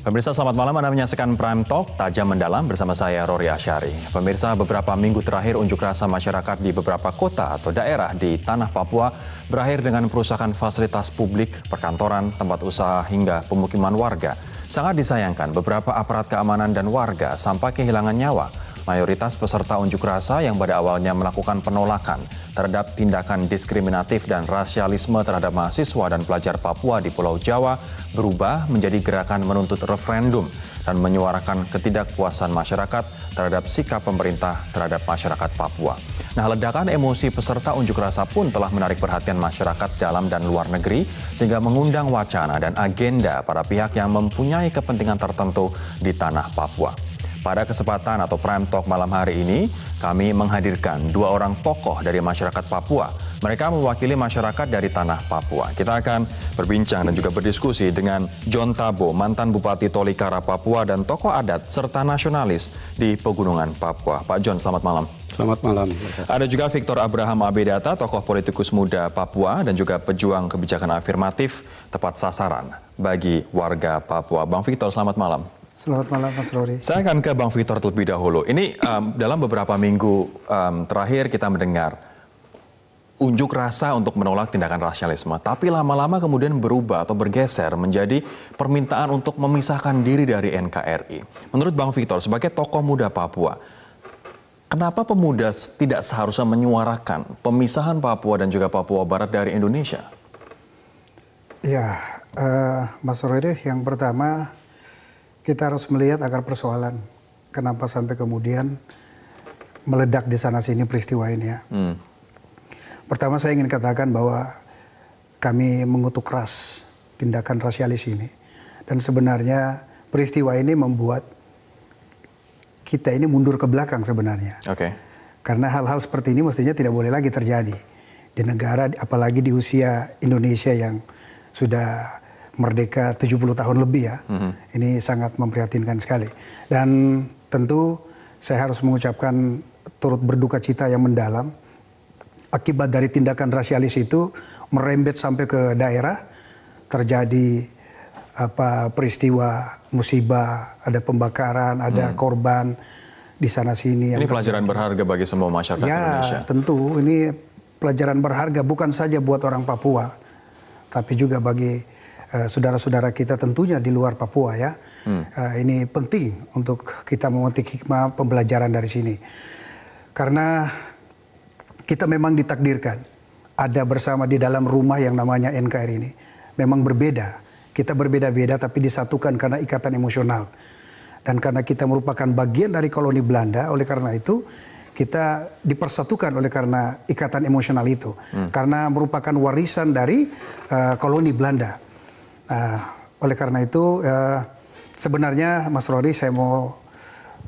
Pemirsa, selamat malam. Anda menyaksikan Prime Talk, tajam mendalam bersama saya, Rory Asyari. Pemirsa, beberapa minggu terakhir unjuk rasa masyarakat di beberapa kota atau daerah di Tanah Papua berakhir dengan perusakan fasilitas publik, perkantoran, tempat usaha, hingga pemukiman warga. Sangat disayangkan beberapa aparat keamanan dan warga sampai kehilangan nyawa. Mayoritas peserta unjuk rasa yang pada awalnya melakukan penolakan terhadap tindakan diskriminatif dan rasialisme terhadap mahasiswa dan pelajar Papua di Pulau Jawa berubah menjadi gerakan menuntut referendum dan menyuarakan ketidakpuasan masyarakat terhadap sikap pemerintah terhadap masyarakat Papua. Nah, ledakan emosi peserta unjuk rasa pun telah menarik perhatian masyarakat dalam dan luar negeri sehingga mengundang wacana dan agenda para pihak yang mempunyai kepentingan tertentu di Tanah Papua. Pada kesempatan atau Prime Talk malam hari ini, kami menghadirkan dua orang tokoh dari masyarakat Papua. Mereka mewakili masyarakat dari Tanah Papua. Kita akan berbincang dan juga berdiskusi dengan John Tabo, mantan Bupati Tolikara Papua dan tokoh adat serta nasionalis di Pegunungan Papua. Pak John, selamat malam. Selamat malam. Ada juga Victor Abraham Abedata, tokoh politikus muda Papua dan juga pejuang kebijakan afirmatif tepat sasaran bagi warga Papua. Bang Victor, selamat malam. Selamat malam, Mas Rory. Saya akan ke Bang Victor terlebih dahulu. Ini dalam beberapa minggu terakhir kita mendengar unjuk rasa untuk menolak tindakan rasialisme. Tapi lama-lama kemudian berubah atau bergeser menjadi permintaan untuk memisahkan diri dari NKRI. Menurut Bang Victor, sebagai tokoh muda Papua, kenapa pemuda tidak seharusnya menyuarakan pemisahan Papua dan juga Papua Barat dari Indonesia? Ya, Mas Rory, yang pertama kita harus melihat akar persoalan. Kenapa sampai kemudian meledak di sana-sini peristiwa ini ya. Pertama saya ingin katakan bahwa kami mengutuk keras tindakan rasialis ini. Dan sebenarnya peristiwa ini membuat kita ini mundur ke belakang sebenarnya. Oke. Karena hal-hal seperti ini mestinya tidak boleh lagi terjadi. Di negara, apalagi di usia Indonesia yang sudah merdeka 70 tahun lebih ya. Ini sangat memprihatinkan sekali. Dan tentu saya harus mengucapkan turut berduka cita yang mendalam. Akibat dari tindakan rasialis itu merembet sampai ke daerah. Terjadi peristiwa musibah, ada pembakaran, ada korban di sana sini. Ini pelajaran berharga bagi semua masyarakat Indonesia. Ya, tentu ini pelajaran berharga bukan saja buat orang Papua, tapi juga bagi saudara-saudara kita tentunya di luar Papua ya. Ini penting untuk kita memetik hikmah pembelajaran dari sini. Karena kita memang ditakdirkan ada bersama di dalam rumah yang namanya NKRI ini. Memang berbeda. Kita berbeda-beda tapi disatukan karena ikatan emosional. Dan karena kita merupakan bagian dari koloni Belanda, oleh karena itu kita dipersatukan oleh karena ikatan emosional itu. Karena merupakan warisan dari koloni Belanda. Oleh karena itu sebenarnya Mas Rory, saya mau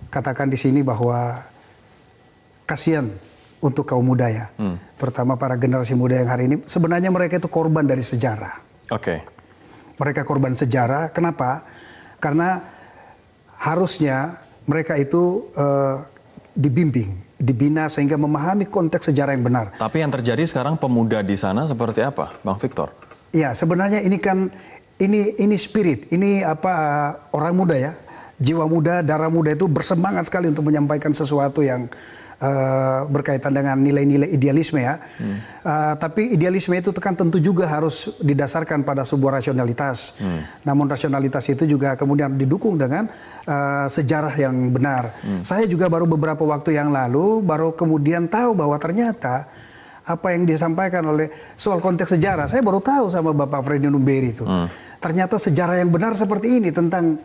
katakan di sini bahwa kasihan untuk kaum muda ya, terutama para generasi muda yang hari ini. Sebenarnya mereka itu korban dari sejarah. Oke. Mereka korban sejarah. Kenapa? Karena harusnya mereka itu dibimbing, dibina sehingga memahami konteks sejarah yang benar. Tapi yang terjadi sekarang pemuda di sana seperti apa, Bang Victor? Ya, sebenarnya ini kan ini spirit, ini orang muda ya, jiwa muda, darah muda itu bersemangat sekali untuk menyampaikan sesuatu yang berkaitan dengan nilai-nilai idealisme ya. Tapi idealisme itu kan tentu juga harus didasarkan pada sebuah rasionalitas. Namun rasionalitas itu juga kemudian didukung dengan sejarah yang benar. Saya juga baru beberapa waktu yang lalu baru kemudian tahu bahwa ternyata apa yang disampaikan oleh soal konteks sejarah, saya baru tahu sama Bapak Freddy Numberi itu. Ternyata sejarah yang benar seperti ini tentang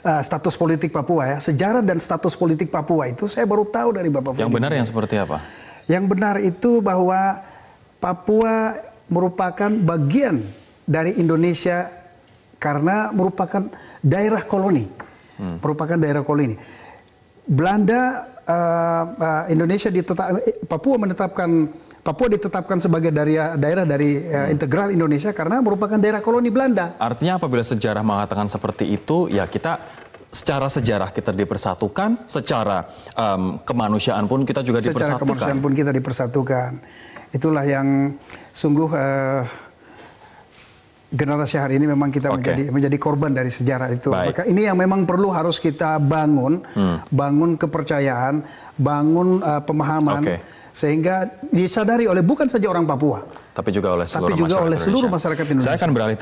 status politik Papua ya. Sejarah dan status politik Papua itu saya baru tahu dari Bapak Freddy. Yang benar yang seperti apa? Yang benar itu bahwa Papua merupakan bagian dari Indonesia karena merupakan daerah koloni. Merupakan daerah koloni. Belanda Indonesia Papua ditetapkan sebagai daerah dari integral Indonesia karena merupakan daerah koloni Belanda. Artinya apabila sejarah mengatakan seperti itu, ya kita secara sejarah kita dipersatukan, secara kemanusiaan pun kita juga dipersatukan. Secara kemanusiaan pun kita dipersatukan. Itulah yang sungguh generasi hari ini memang kita menjadi korban dari sejarah itu. Maka ini yang memang perlu harus kita bangun, bangun kepercayaan, bangun pemahaman, sehingga disadari oleh bukan saja orang Papua, tapi juga oleh seluruh masyarakat Indonesia. Saya akan beralih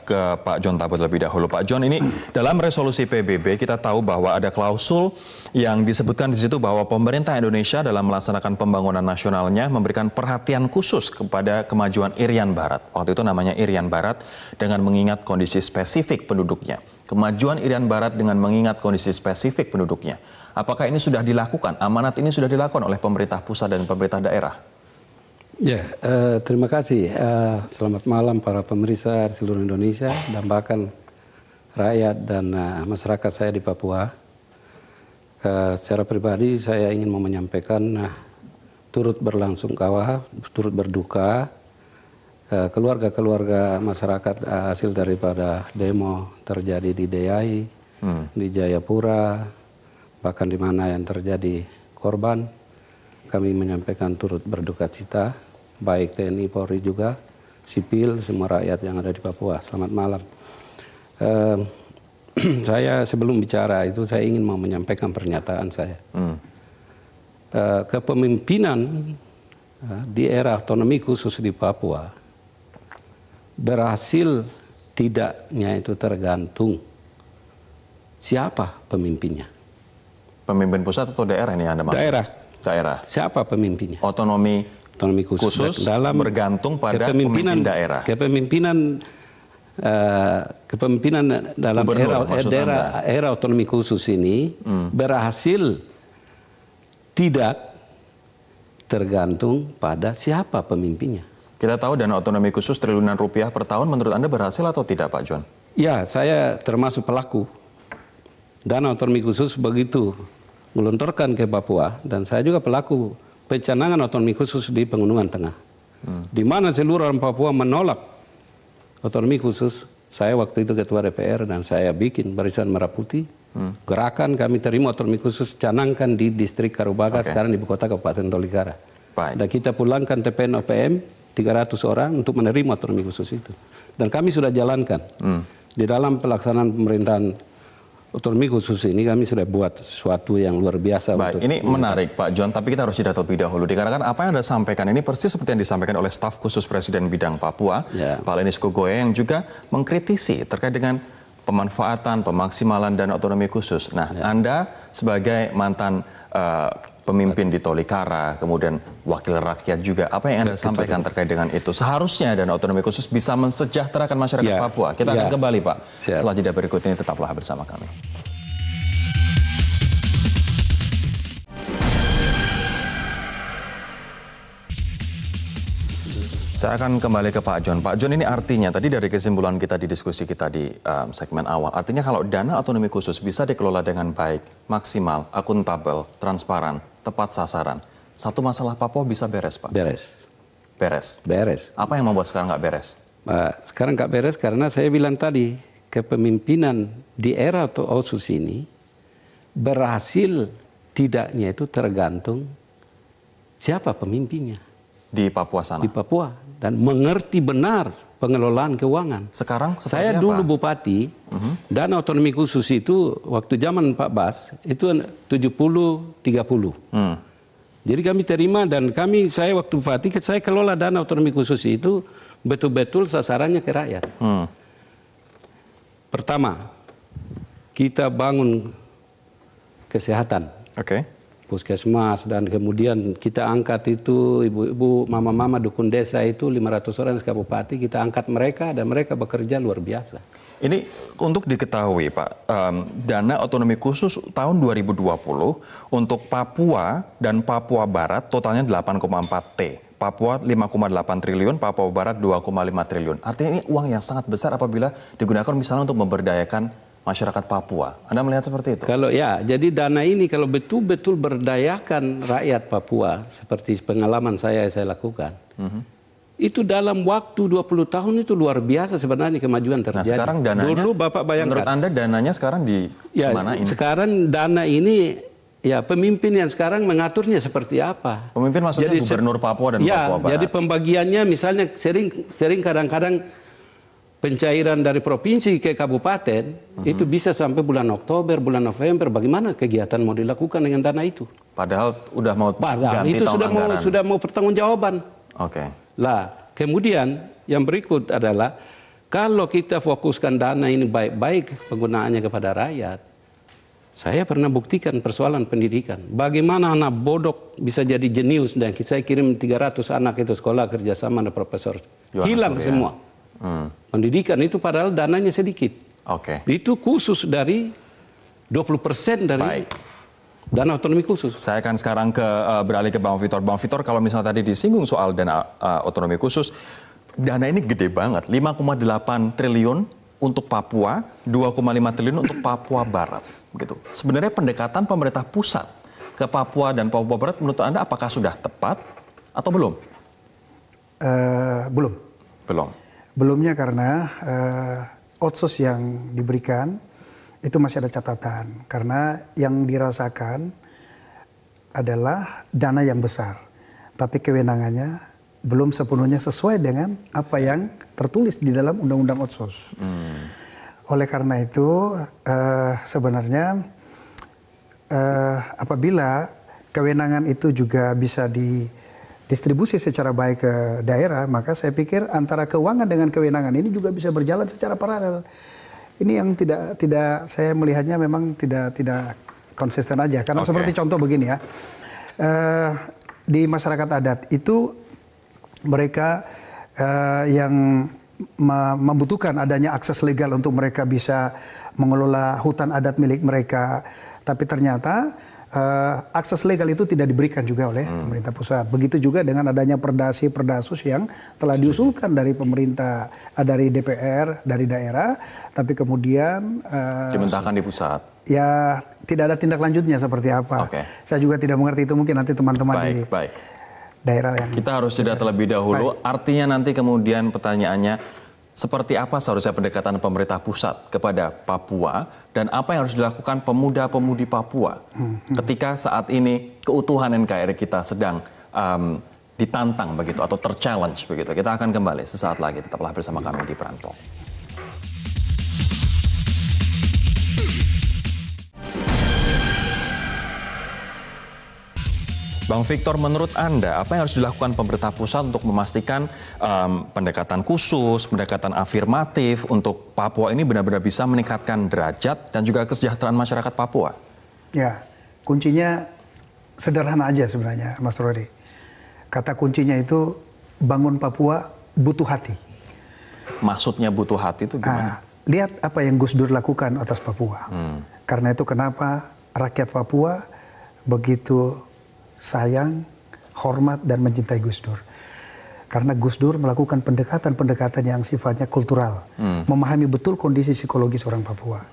ke Pak John Tabut lebih dahulu. Pak John, ini dalam resolusi PBB kita tahu bahwa ada klausul yang disebutkan di situ bahwa pemerintah Indonesia dalam melaksanakan pembangunan nasionalnya memberikan perhatian khusus kepada kemajuan Irian Barat. Waktu itu namanya Irian Barat, dengan mengingat kondisi spesifik penduduknya. Kemajuan Irian Barat dengan mengingat kondisi spesifik penduduknya. Apakah ini sudah dilakukan? Amanat ini sudah dilakukan oleh pemerintah pusat dan pemerintah daerah? Ya, terima kasih. Selamat malam para pemirsa seluruh Indonesia dan bahkan rakyat dan masyarakat saya di Papua. Secara pribadi saya ingin menyampaikan turut berlangsungkawa, turut berduka keluarga-keluarga masyarakat hasil daripada demo terjadi di DIY, di Jayapura, bahkan di mana yang terjadi korban. Kami menyampaikan turut berduka cita, baik TNI, Polri juga, sipil, semua rakyat yang ada di Papua. Selamat malam. Saya sebelum bicara itu saya ingin mau menyampaikan pernyataan saya. Kepemimpinan di era otonomi khusus di Papua berhasil tidaknya itu tergantung siapa pemimpinnya. Pemimpin pusat atau daerah ini Anda maksud? Daerah. Siapa pemimpinnya? Otonomi khusus dalam bergantung pada pemimpin daerah. Kepemimpinan dalam era otonomi khusus ini berhasil tidak tergantung pada siapa pemimpinnya. Kita tahu dana otonomi khusus triliunan rupiah per tahun, menurut Anda berhasil atau tidak, Pak John? Ya, saya termasuk pelaku. Dana otonomi khusus begitu melontorkan ke Papua, dan saya juga pelaku pencanangan otonomi khusus di Pegunungan Tengah. Di mana seluruh orang Papua menolak otonomi khusus. Saya waktu itu ketua DPR dan saya bikin Barisan Merah Putih. Gerakan kami terima otonomi khusus, canangkan di distrik Karubaga, sekarang di ibu kota Kabupaten Tolikara. Dan kita pulangkan TPN OPM 300 orang untuk menerima otonomi khusus itu. Dan kami sudah jalankan. Di dalam pelaksanaan pemerintahan otonomi khusus ini kami sudah buat sesuatu yang luar biasa. Ini menarik Pak John, tapi kita harus jeda terlebih dahulu. Dikarenakan apa yang Anda sampaikan ini persis seperti yang disampaikan oleh staf khusus Presiden bidang Papua, Pak Lenis Kogoya, yang juga mengkritisi terkait dengan pemanfaatan, pemaksimalan dana otonomi khusus. Nah, Anda sebagai mantan pemimpin di Tolikara, kemudian wakil rakyat juga, apa yang Anda sampaikan terkait dengan itu? Seharusnya dana otonomi khusus bisa mensejahterakan masyarakat Papua. Kita akan kembali, Pak. Setelah jeda berikut ini, tetaplah bersama kami. Saya akan kembali ke Pak John. Pak John, ini artinya tadi dari kesimpulan kita di diskusi kita di segmen awal, artinya kalau dana otonomi khusus bisa dikelola dengan baik, maksimal, akuntabel, transparan, tepat sasaran, satu masalah Papua bisa beres, Pak? Beres. Apa yang membuat sekarang nggak beres? Sekarang nggak beres karena saya bilang tadi, kepemimpinan di era OSUS ini berhasil tidaknya itu tergantung siapa pemimpinnya. Di Papua sana? Di Papua. Dan mengerti benar pengelolaan keuangan. Sekarang saya dulu bupati, dana otonomi khusus itu waktu zaman Pak Bas itu 70-30. Jadi kami terima dan saya waktu bupati, saya kelola dana otonomi khusus itu betul-betul sasarannya ke rakyat. Pertama, kita bangun kesehatan. Puskesmas, dan kemudian kita angkat itu ibu-ibu, mama-mama dukun desa itu 500 orang di Kabupaten, kita angkat mereka dan mereka bekerja luar biasa. Ini untuk diketahui Pak, dana otonomi khusus tahun 2020 untuk Papua dan Papua Barat totalnya 8,4 T. Papua 5,8 triliun, Papua Barat 2,5 triliun. Artinya ini uang yang sangat besar apabila digunakan misalnya untuk memberdayakan masyarakat Papua. Anda melihat seperti itu? Jadi dana ini kalau betul-betul berdayakan rakyat Papua, seperti pengalaman saya lakukan, itu dalam waktu 20 tahun itu luar biasa sebenarnya kemajuan terjadi. Nah, sekarang dananya, dulu Bapak bayangkan. Menurut Anda dananya sekarang di mana ini? Sekarang dana ini, pemimpin yang sekarang mengaturnya seperti apa? Pemimpin maksudnya jadi, Gubernur Papua dan Papua Barat? Jadi pembagiannya misalnya sering kadang-kadang pencairan dari provinsi ke kabupaten itu bisa sampai bulan Oktober, bulan November. Bagaimana kegiatan mau dilakukan dengan dana itu? Padahal udah mau ganti itu tahun anggaran. sudah mau pertanggungjawaban. Oke. Lah, kemudian yang berikut adalah kalau kita fokuskan dana ini baik-baik penggunaannya kepada rakyat. Saya pernah buktikan persoalan pendidikan. Bagaimana anak bodoh bisa jadi jenius, dan saya kirim 300 anak itu sekolah kerjasama dengan profesor. Hilang semua. Pendidikan itu padahal dananya sedikit. Oke. Itu khusus dari 20% dari dana otonomi khusus. Saya akan sekarang beralih ke Bang Victor. Bang Victor, kalau misalnya tadi disinggung soal dana otonomi khusus, dana ini gede banget, 5,8 triliun untuk Papua, 2,5 triliun untuk Papua Barat. Begitu. Sebenarnya pendekatan pemerintah pusat ke Papua dan Papua Barat menurut Anda apakah sudah tepat atau belum? Belum. Belum. Belumnya karena otsus yang diberikan itu masih ada catatan. Karena yang dirasakan adalah dana yang besar. Tapi kewenangannya belum sepenuhnya sesuai dengan apa yang tertulis di dalam Undang-Undang Otsus. Oleh karena itu sebenarnya apabila kewenangan itu juga bisa didistribusi secara baik ke daerah, maka saya pikir antara keuangan dengan kewenangan ini juga bisa berjalan secara paralel. Ini yang tidak saya melihatnya memang tidak konsisten aja. Karena seperti contoh begini ya, di masyarakat adat itu mereka yang membutuhkan adanya akses legal untuk mereka bisa mengelola hutan adat milik mereka, tapi ternyata akses legal itu tidak diberikan juga oleh pemerintah pusat. Begitu juga dengan adanya Perdasus yang telah diusulkan dari pemerintah, dari DPR, dari daerah, tapi kemudian dimentahkan di pusat. Ya tidak ada tindak lanjutnya seperti apa. Saya juga tidak mengerti, itu mungkin nanti teman-teman di daerah yang... Kita harus jeda terlebih dahulu. Artinya nanti kemudian pertanyaannya, seperti apa seharusnya pendekatan pemerintah pusat kepada Papua dan apa yang harus dilakukan pemuda-pemudi Papua ketika saat ini keutuhan NKRI kita sedang ditantang begitu atau ter-challenge begitu. Kita akan kembali sesaat lagi. Tetaplah bersama kami di Prime Talk. Bang Victor, menurut Anda apa yang harus dilakukan pemerintah pusat untuk memastikan pendekatan khusus, pendekatan afirmatif untuk Papua ini benar-benar bisa meningkatkan derajat dan juga kesejahteraan masyarakat Papua? Ya, kuncinya sederhana aja sebenarnya, Mas Rory. Kata kuncinya itu bangun Papua butuh hati. Maksudnya butuh hati itu gimana? Lihat apa yang Gus Dur lakukan atas Papua. Karena itu kenapa rakyat Papua begitu sayang, hormat, dan mencintai Gus Dur. Karena Gus Dur melakukan pendekatan-pendekatan yang sifatnya kultural, memahami betul kondisi psikologis orang Papua.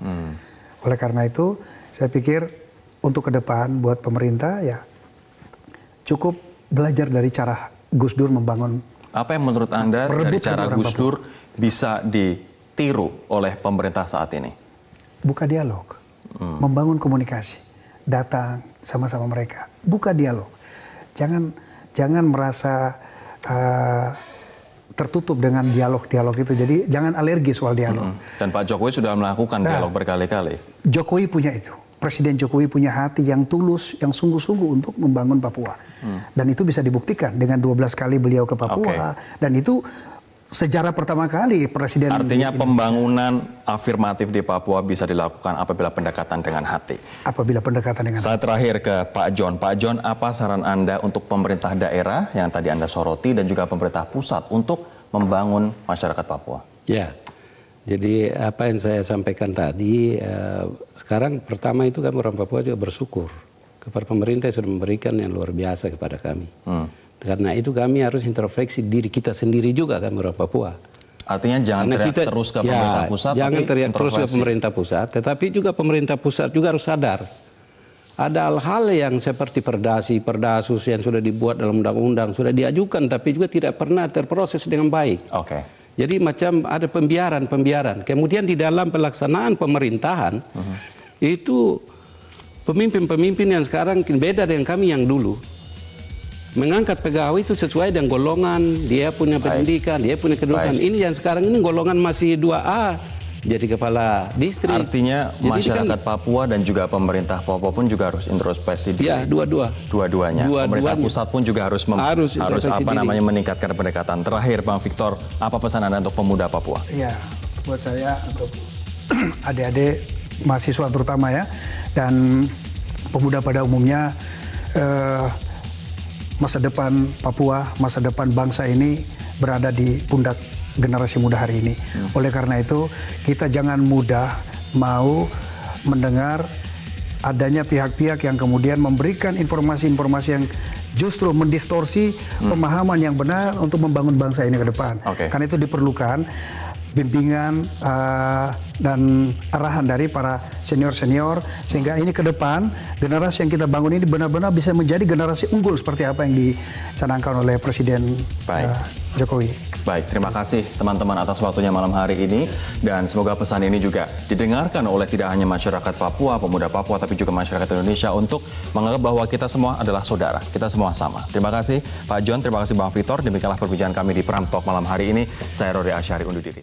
Oleh karena itu, saya pikir untuk ke depan buat pemerintah ya cukup belajar dari cara Gus Dur membangun. Apa yang menurut Anda dari cara Gus Dur bisa ditiru oleh pemerintah saat ini? Buka dialog, membangun komunikasi, datang sama-sama mereka, buka dialog. Jangan merasa tertutup dengan dialog-dialog itu. Jadi jangan alergi soal dialog. Dan Pak Jokowi sudah melakukan dialog berkali-kali. Jokowi punya itu. Presiden Jokowi punya hati yang tulus, yang sungguh-sungguh untuk membangun Papua. Dan itu bisa dibuktikan dengan 12 kali beliau ke Papua. Dan itu sejarah pertama kali Presiden... Artinya pembangunan afirmatif di Papua bisa dilakukan apabila pendekatan dengan hati. Apabila pendekatan dengan hati. Saya terakhir ke Pak John. Pak John, apa saran Anda untuk pemerintah daerah yang tadi Anda soroti dan juga pemerintah pusat untuk membangun masyarakat Papua? Ya, jadi apa yang saya sampaikan tadi, sekarang pertama itu kami orang Papua juga bersyukur kepada pemerintah yang sudah memberikan yang luar biasa kepada kami. Karena itu kami harus introspeksi diri kita sendiri juga, kami orang Papua. Artinya jangan teriak terus ke pemerintah pusat, jangan teriak terus ke pemerintah pusat, tetapi juga pemerintah pusat juga harus sadar. Ada hal-hal yang seperti Perdasus yang sudah dibuat dalam undang-undang, sudah diajukan, tapi juga tidak pernah terproses dengan baik. Jadi macam ada pembiaran. Kemudian di dalam pelaksanaan pemerintahan, itu pemimpin-pemimpin yang sekarang beda dengan kami yang dulu. mengangkat pegawai itu sesuai dengan golongan, dia punya pendidikan, dia punya kedudukan. Ini yang sekarang ini golongan masih 2A. Jadi kepala distrik. Artinya Jadi masyarakat Papua dan juga pemerintah Papua pun juga harus introspeksi diri. Ya, dua-dua. Dua-duanya. Pemerintah pusat pun juga harus meningkatkan pendekatan. Terakhir, Bang Victor, apa pesan Anda untuk pemuda Papua? Ya, buat saya untuk adik-adik mahasiswa terutama ya, dan pemuda pada umumnya, masa depan Papua, masa depan bangsa ini berada di pundak generasi muda hari ini. Oleh karena itu, kita jangan mudah mau mendengar adanya pihak-pihak yang kemudian memberikan informasi-informasi yang justru mendistorsi pemahaman yang benar untuk membangun bangsa ini ke depan. Karena itu diperlukan bimbingan dan arahan dari para senior-senior, sehingga ini ke depan generasi yang kita bangun ini benar-benar bisa menjadi generasi unggul seperti apa yang dicanangkan oleh Presiden Jokowi. Baik, terima kasih teman-teman atas waktunya malam hari ini, dan semoga pesan ini juga didengarkan oleh tidak hanya masyarakat Papua, pemuda Papua, tapi juga masyarakat Indonesia untuk menganggap bahwa kita semua adalah saudara, kita semua sama. Terima kasih Pak John, terima kasih Bang Victor. Demikianlah perbincangan kami di Prime Talk malam hari ini. Saya Rory Asyari undur diri.